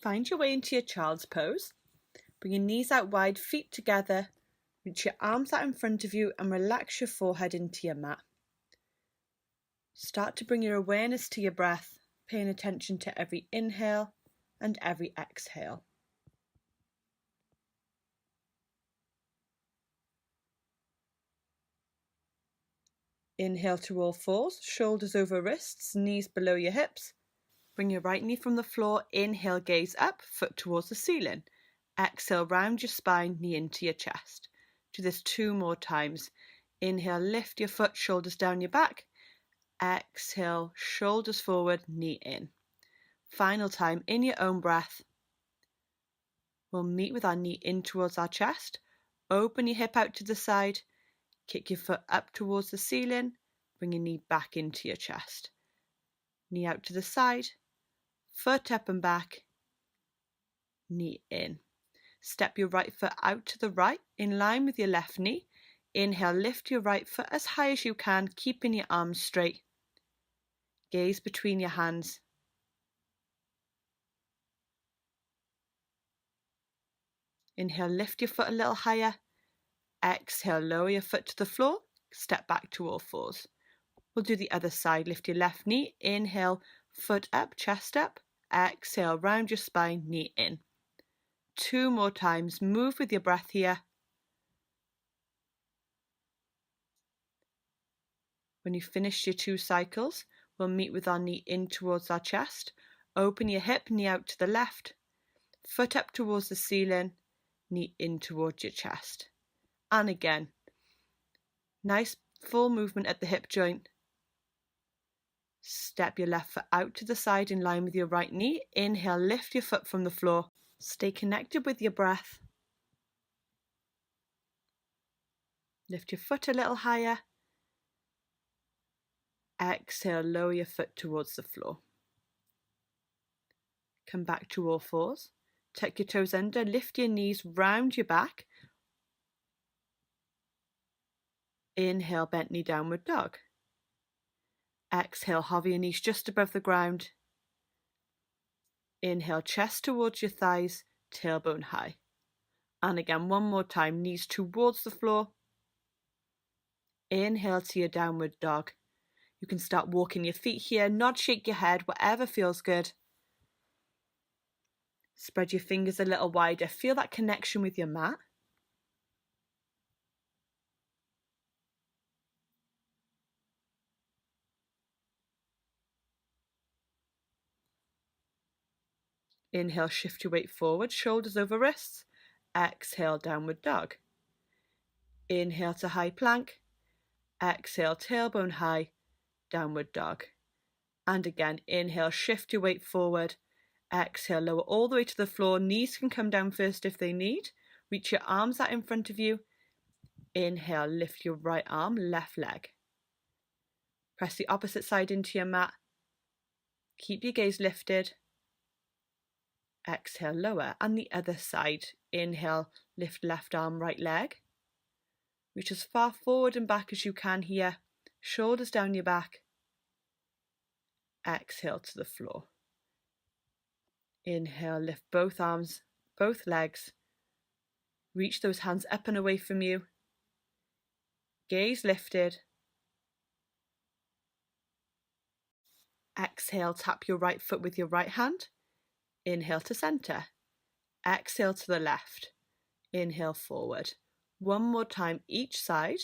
Find your way into your child's pose. Bring your knees out wide, feet together. Reach your arms out in front of you and relax your forehead into your mat. Start to bring your awareness to your breath, paying attention to every inhale and every exhale. Inhale to all fours, shoulders over wrists, knees below your hips. Bring your right knee from the floor, inhale, gaze up, foot towards the ceiling. Exhale, round your spine, knee into your chest. Do this 2 more times. Inhale, lift your foot, shoulders down your back. Exhale, shoulders forward, knee in. Final time, in your own breath. We'll meet with our knee in towards our chest. Open your hip out to the side. Kick your foot up towards the ceiling. Bring your knee back into your chest. Knee out to the side. Foot up and back. Knee in. Step your right foot out to the right, in line with your left knee. Inhale, lift your right foot as high as you can, keeping your arms straight. Gaze between your hands. Inhale, lift your foot a little higher. Exhale, lower your foot to the floor. Step back to all fours. We'll do the other side. Lift your left knee. Inhale, foot up, chest up. Exhale, round your spine, knee in. 2 more times. Move with your breath here. When you've finished your 2 cycles, we'll meet with our knee in towards our chest. Open your hip, knee out to the left. Foot up towards the ceiling, knee in towards your chest. And again. Nice full movement at the hip joint. Step your left foot out to the side in line with your right knee. Inhale, lift your foot from the floor. Stay connected with your breath. Lift your foot a little higher. Exhale, lower your foot towards the floor. Come back to all fours. Tuck your toes under, lift your knees round your back. Inhale, bent knee, downward dog. Exhale, hover your knees just above the ground. Inhale, chest towards your thighs, tailbone high. And again, 1 more time, knees towards the floor. Inhale to your downward dog. You can start walking your feet here, nod, shake your head, whatever feels good. Spread your fingers a little wider, feel that connection with your mat. Inhale, shift your weight forward, shoulders over wrists. Exhale, downward dog. Inhale to high plank. Exhale, tailbone high, downward dog. And again, inhale, shift your weight forward. Exhale, lower all the way to the floor. Knees can come down first if they need. Reach your arms out in front of you. Inhale, lift your right arm, left leg. Press the opposite side into your mat. Keep your gaze lifted. Exhale, lower. And the other side. Inhale, lift left arm, right leg. Reach as far forward and back as you can here. Shoulders down your back. Exhale to the floor. Inhale, lift both arms, both legs. Reach those hands up and away from you. Gaze lifted. Exhale, tap your right foot with your right hand. Inhale to center. Exhale to the left. Inhale forward. 1 more time each side.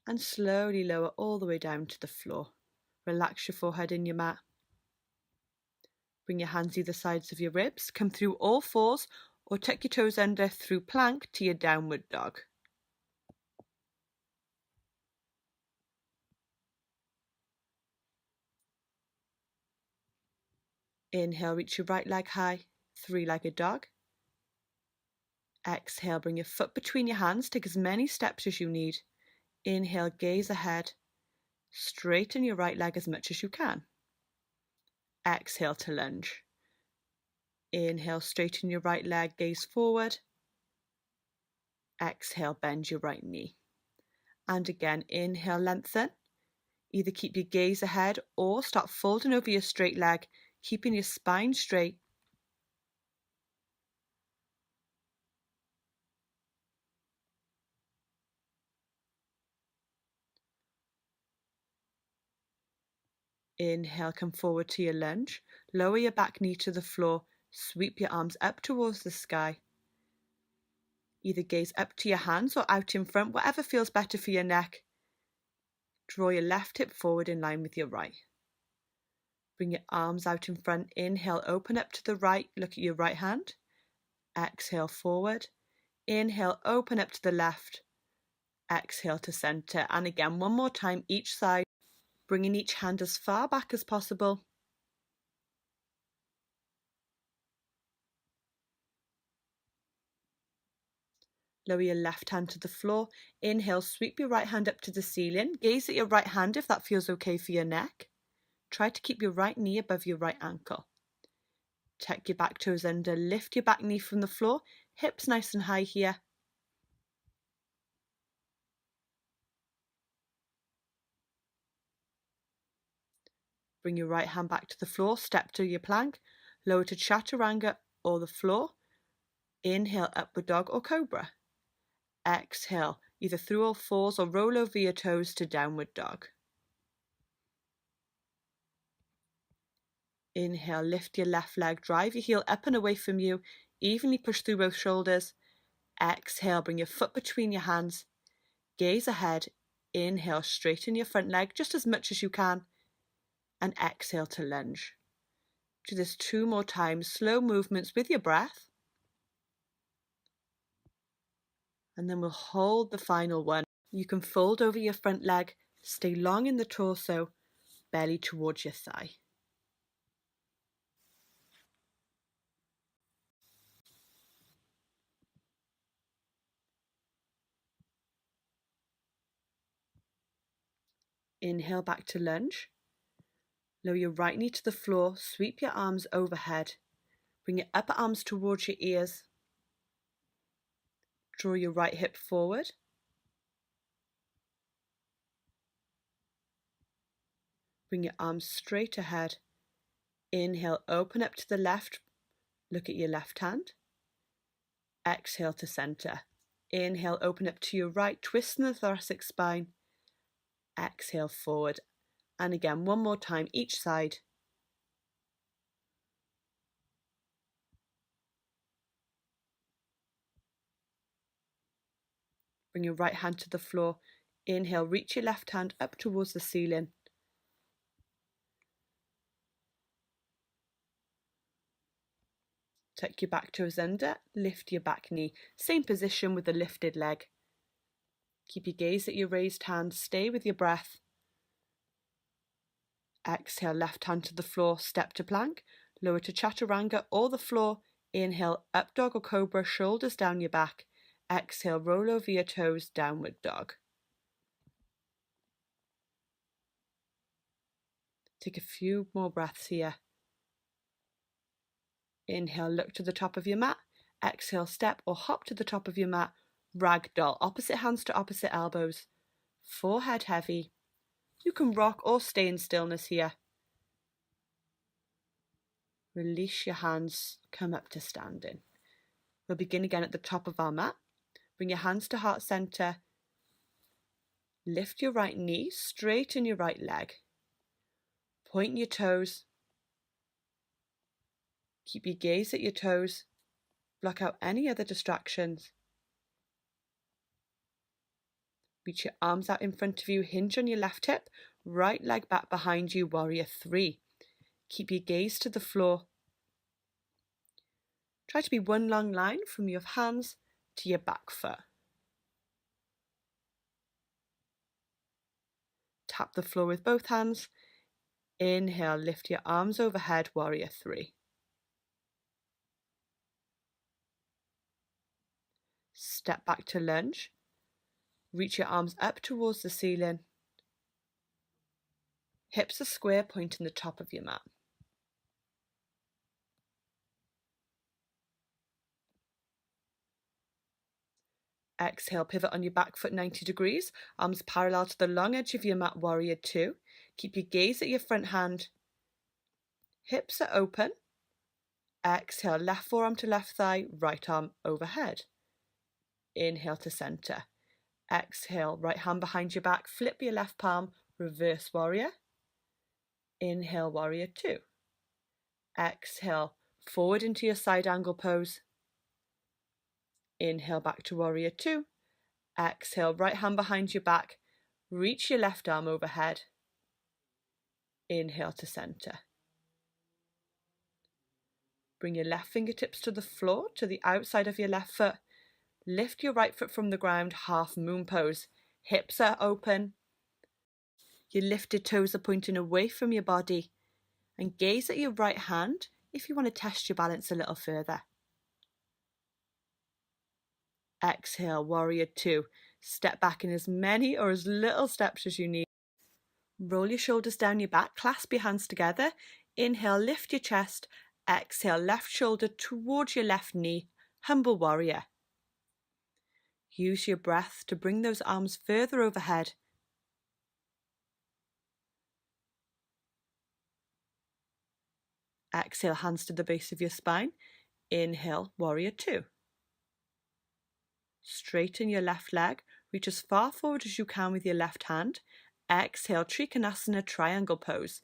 And slowly lower all the way down to the floor. Relax your forehead in your mat. Bring your hands either sides of your ribs. Come through all fours or tuck your toes under through plank to your downward dog. Inhale, reach your right leg high, 3-legged dog. Exhale, bring your foot between your hands, take as many steps as you need. Inhale, gaze ahead. Straighten your right leg as much as you can. Exhale to lunge. Inhale, straighten your right leg, gaze forward. Exhale, bend your right knee. And again, inhale, lengthen. Either keep your gaze ahead or start folding over your straight leg, keeping your spine straight. Inhale, come forward to your lunge. Lower your back knee to the floor. Sweep your arms up towards the sky. Either gaze up to your hands or out in front, whatever feels better for your neck. Draw your left hip forward in line with your right. Bring your arms out in front. Inhale, open up to the right. Look at your right hand. Exhale, forward. Inhale, open up to the left. Exhale to center. And again, one more time each side. Bringing each hand as far back as possible. Lower your left hand to the floor. Inhale, sweep your right hand up to the ceiling. Gaze at your right hand if that feels okay for your neck. Try to keep your right knee above your right ankle. Tuck your back toes under. Lift your back knee from the floor. Hips nice and high here. Bring your right hand back to the floor. Step to your plank. Lower to chaturanga or the floor. Inhale, upward dog or cobra. Exhale, either through all fours or roll over your toes to downward dog. Inhale, lift your left leg, drive your heel up and away from you, evenly push through both shoulders. Exhale, bring your foot between your hands, gaze ahead. Inhale, straighten your front leg just as much as you can, and exhale to lunge. Do this 2 more times, slow movements with your breath. And then we'll hold the final one. You can fold over your front leg, stay long in the torso, belly towards your thigh. Inhale back to lunge. Lower your right knee to the floor, sweep your arms overhead. Bring your upper arms towards your ears. Draw your right hip forward. Bring your arms straight ahead. Inhale, open up to the left. Look at your left hand. Exhale to center. Inhale, open up to your right, twisting the thoracic spine. Exhale forward. And again, one more time each side. Bring your right hand to the floor. Inhale, reach your left hand up towards the ceiling. Tuck your back toes under, lift your back knee. Same position with the lifted leg. Keep your gaze at your raised hand, stay with your breath. Exhale, left hand to the floor, step to plank, lower to chaturanga or the floor. Inhale, up dog or cobra, shoulders down your back. Exhale, roll over your toes, downward dog. Take a few more breaths here. Inhale, look to the top of your mat. Exhale, step or hop to the top of your mat. Ragdoll, opposite hands to opposite elbows. Forehead heavy. You can rock or stay in stillness here. Release your hands, come up to standing. We'll begin again at the top of our mat. Bring your hands to heart center. Lift your right knee, straighten your right leg. Point your toes. Keep your gaze at your toes. Block out any other distractions. Reach your arms out in front of you, hinge on your left hip, right leg back behind you, warrior 3. Keep your gaze to the floor. Try to be one long line from your hands to your back foot. Tap the floor with both hands. Inhale, lift your arms overhead, warrior 3. Step back to lunge. Reach your arms up towards the ceiling. Hips are square, pointing the top of your mat. Exhale, pivot on your back foot 90 degrees, arms parallel to the long edge of your mat, warrior 2. Keep your gaze at your front hand. Hips are open. Exhale, left forearm to left thigh, right arm overhead. Inhale to center. Exhale, right hand behind your back, flip your left palm, reverse warrior. Inhale, warrior two. Exhale, forward into your side angle pose. Inhale, back to warrior two. Exhale, right hand behind your back, reach your left arm overhead. Inhale to center. Bring your left fingertips to the floor, to the outside of your left foot. Lift your right foot from the ground, half moon pose. Hips are open. Your lifted toes are pointing away from your body. And gaze at your right hand if you want to test your balance a little further. Exhale, warrior two. Step back in as many or as little steps as you need. Roll your shoulders down your back, clasp your hands together. Inhale, lift your chest. Exhale, left shoulder towards your left knee. Humble warrior. Use your breath to bring those arms further overhead. Exhale, hands to the base of your spine. Inhale, warrior two. Straighten your left leg. Reach as far forward as you can with your left hand. Exhale, Trikonasana triangle pose.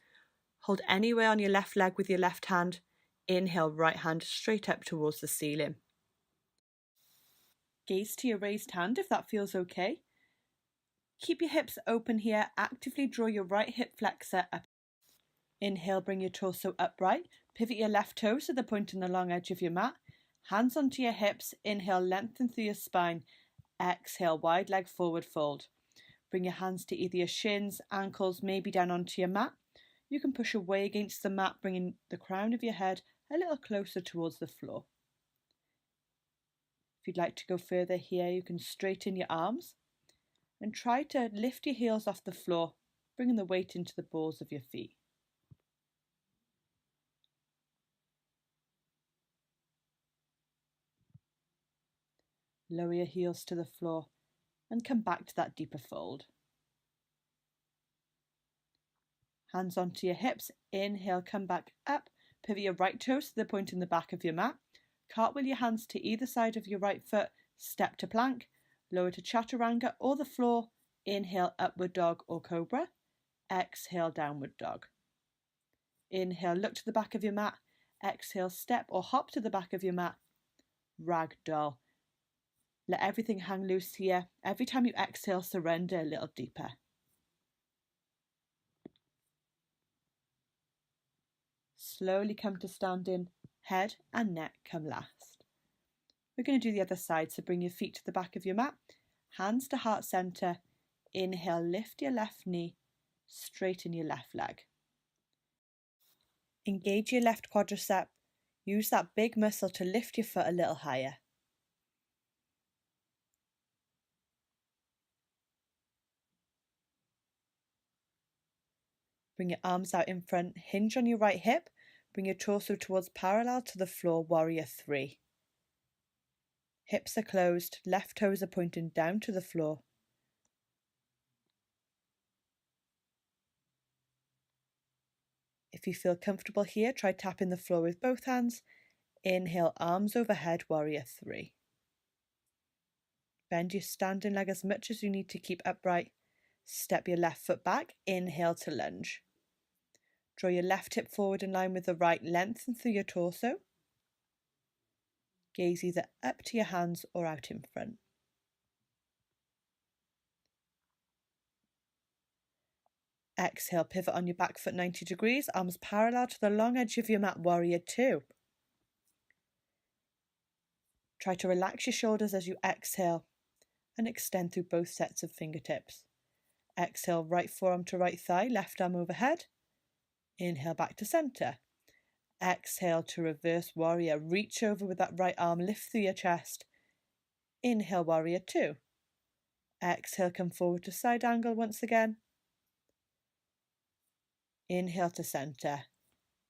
Hold anywhere on your left leg with your left hand. Inhale, right hand straight up towards the ceiling. Gaze to your raised hand if that feels okay. Keep your hips open here. Actively draw your right hip flexor up. Inhale, bring your torso upright. Pivot your left toes to the point on the long edge of your mat. Hands onto your hips. Inhale, lengthen through your spine. Exhale, wide leg forward fold. Bring your hands to either your shins, ankles, maybe down onto your mat. You can push away against the mat, bringing the crown of your head a little closer towards the floor. If you'd like to go further here, you can straighten your arms and try to lift your heels off the floor, bringing the weight into the balls of your feet. Lower your heels to the floor and come back to that deeper fold. Hands onto your hips. Inhale, come back up. Pivot your right toes to the point in the back of your mat. Cartwheel your hands to either side of your right foot. Step to plank. Lower to chaturanga or the floor. Inhale, upward dog or cobra. Exhale, downward dog. Inhale, look to the back of your mat. Exhale, step or hop to the back of your mat. Ragdoll. Let everything hang loose here. Every time you exhale, surrender a little deeper. Slowly come to standing. Head and neck come last. We're going to do the other side, so bring your feet to the back of your mat. Hands to heart center. Inhale, lift your left knee. Straighten your left leg. Engage your left quadricep. Use that big muscle to lift your foot a little higher. Bring your arms out in front, hinge on your right hip, bring your torso towards parallel to the floor, warrior three. Hips are closed, left toes are pointing down to the floor. If you feel comfortable here, try tapping the floor with both hands. Inhale, arms overhead, warrior three. Bend your standing leg as much as you need to keep upright. Step your left foot back, inhale to lunge. Draw your left hip forward in line with the right, lengthen through your torso. Gaze either up to your hands or out in front. Exhale, pivot on your back foot 90 degrees, arms parallel to the long edge of your mat, warrior two. Try to relax your shoulders as you exhale and extend through both sets of fingertips. Exhale, right forearm to right thigh, left arm overhead. Inhale, back to center. Exhale to reverse warrior. Reach over with that right arm, lift through your chest. Inhale, warrior two. Exhale, come forward to side angle once again. Inhale to center.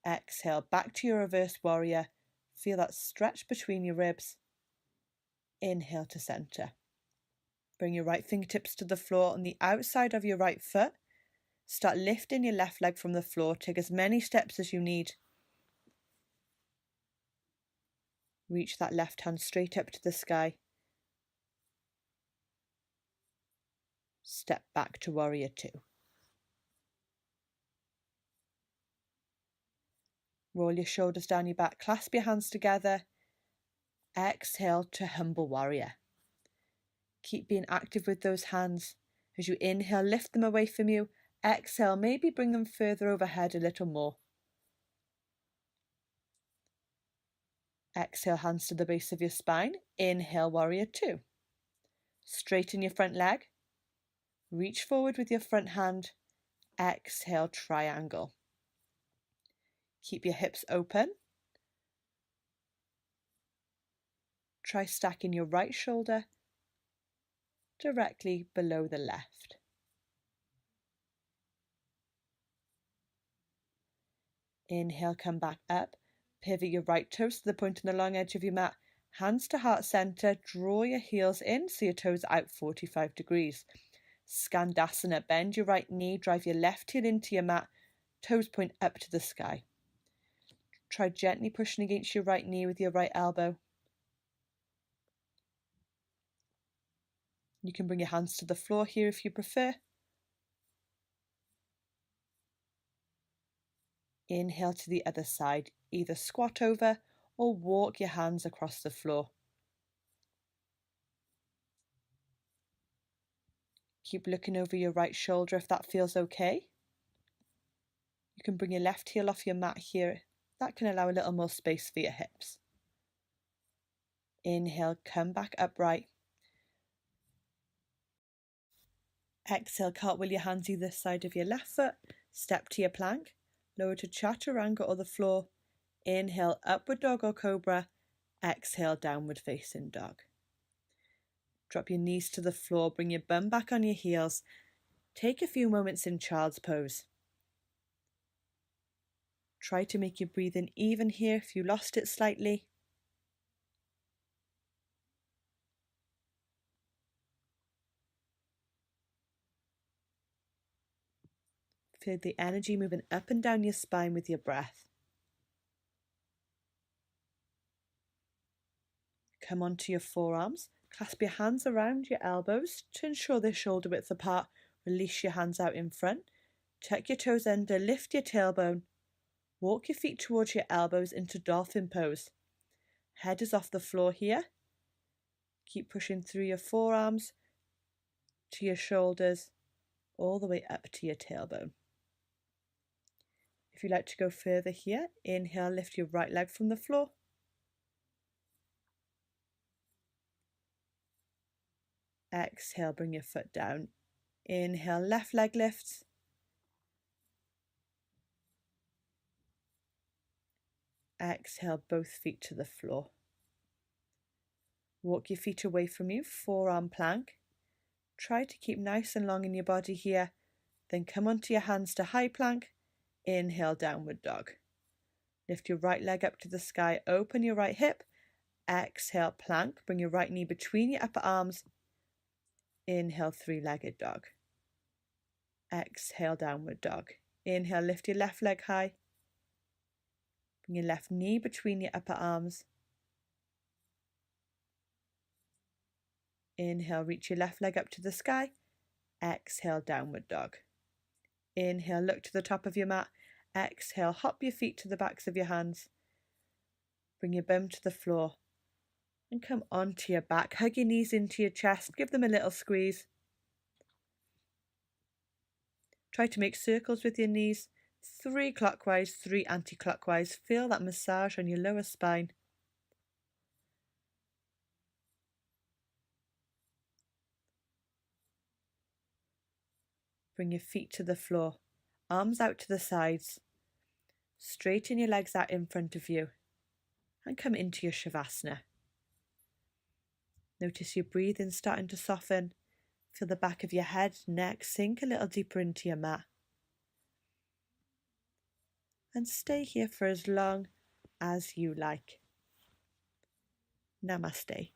Exhale, back to your reverse warrior. Feel that stretch between your ribs. Inhale to center. Bring your right fingertips to the floor on the outside of your right foot. Start lifting your left leg from the floor. Take as many steps as you need. Reach that left hand straight up to the sky. Step back to warrior two. Roll your shoulders down your back. Clasp your hands together. Exhale to humble warrior. Keep being active with those hands. As you inhale, lift them away from you. Exhale, maybe bring them further overhead a little more. Exhale, hands to the base of your spine. Inhale, warrior two. Straighten your front leg. Reach forward with your front hand. Exhale, triangle. Keep your hips open. Try stacking your right shoulder directly below the left. Inhale, come back up. Pivot your right toes to the point on the long edge of your mat. Hands to heart center. Draw your heels in so your toes out 45 degrees. Skandasana. Bend your right knee. Drive your left heel into your mat. Toes point up to the sky. Try gently pushing against your right knee with your right elbow. You can bring your hands to the floor here if you prefer. Inhale to the other side. Either squat over or walk your hands across the floor. Keep looking over your right shoulder if that feels okay. You can bring your left heel off your mat here. That can allow a little more space for your hips. Inhale, come back upright. Exhale, cartwheel your hands either side of your left foot. Step to your plank. Lower to chaturanga or the floor. Inhale, upward dog or cobra. Exhale, downward facing dog. Drop your knees to the floor. Bring your bum back on your heels. Take a few moments in child's pose. Try to make your breathing even here if you lost it slightly. Feel the energy moving up and down your spine with your breath. Come onto your forearms. Clasp your hands around your elbows to ensure they're shoulder width apart. Release your hands out in front. Tuck your toes under, lift your tailbone. Walk your feet towards your elbows into dolphin pose. Head is off the floor here. Keep pushing through your forearms to your shoulders, all the way up to your tailbone. If you'd like to go further here, inhale, lift your right leg from the floor. Exhale, bring your foot down. Inhale, left leg lifts. Exhale, both feet to the floor. Walk your feet away from you, forearm plank. Try to keep nice and long in your body here. Then come onto your hands to high plank. Inhale, downward dog. Lift your right leg up to the sky, open your right hip. Exhale, plank. Bring your right knee between your upper arms. Inhale, three-legged dog. Exhale, downward dog. Inhale, lift your left leg high. Bring your left knee between your upper arms. Inhale, reach your left leg up to the sky. Exhale, downward dog. Inhale, look to the top of your mat. Exhale, hop your feet to the backs of your hands. Bring your bum to the floor. And come onto your back. Hug your knees into your chest. Give them a little squeeze. Try to make circles with your knees. 3 clockwise, 3 anti-clockwise. Feel that massage on your lower spine. Bring your feet to the floor. Arms out to the sides. Straighten your legs out in front of you. And come into your Shavasana. Notice your breathing starting to soften. Feel the back of your head, neck sink a little deeper into your mat. And stay here for as long as you like. Namaste.